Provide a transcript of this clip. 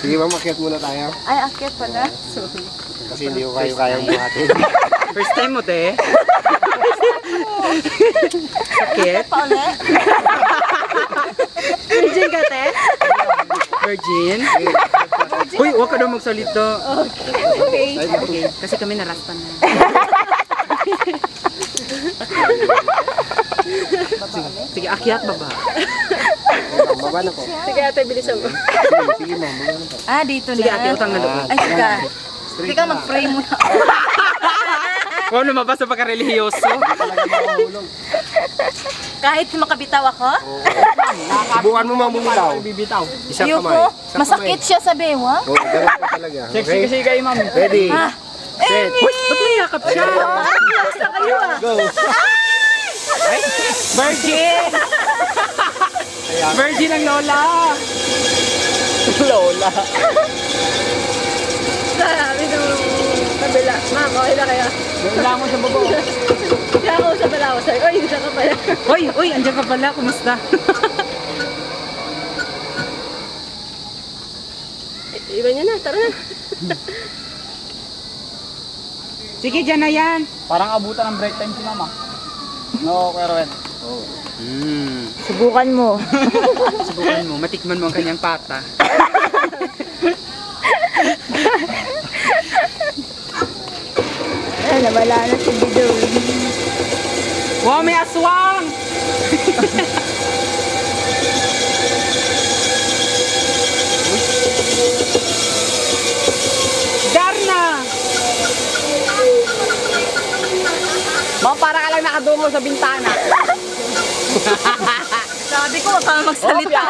Sige ma'am, akyat muna tayo. Ay, akyat pala. Sorry. Kasi hindi ko kayo buhatin. First time mo, te? Sakit? Pa ulit? Virgin ka, te? Virgin? Uy, huwag ka daw magsalita. Okay. Okay, kasi kami naraspan na. Sige, akyat baba. Baba na po. Sige ate, bilisan mo. Sige ma'am, baba na po. Ah, dito na. Sige, ate, utang na loob. Ay, sige. Sige, mag-pray muna. Oh, lumabas sa pagka-religyoso. Kahit makabitaw ako? Subukan mo ma'am bumitaw. Bibitaw. Isang Ayoko. kamay. Isang Masakit siya sa bewa. kamay. Oo, ganun po talaga. Sexy kasi kayo, ma'am. Ready? Ah. Set. Uy, ba't niyakap siya? Basta kayo ah. Go. Ay, virgin! Virgin ang lola! Lola. Sabi nung kabila. Ma'am, okay na kaya? Lola mo sa babo. Kaya ako sa pala ako. Sabi ko, ay, isa ka pala. Uy, andyan ka pala. Kumusta? Iba niya na, tara na. Sige, dyan na yan. Parang abutan ng break time si mama. No, Kuya Rowen. Subukan mo. Subukan mo, matikman mo ang kanyang pata. Ay, nawala na si Bidol. Wow, may aswang! Darna! Ma'am, para ka lang nakadungo sa bintana. Sabi ko, wag ka magsalita.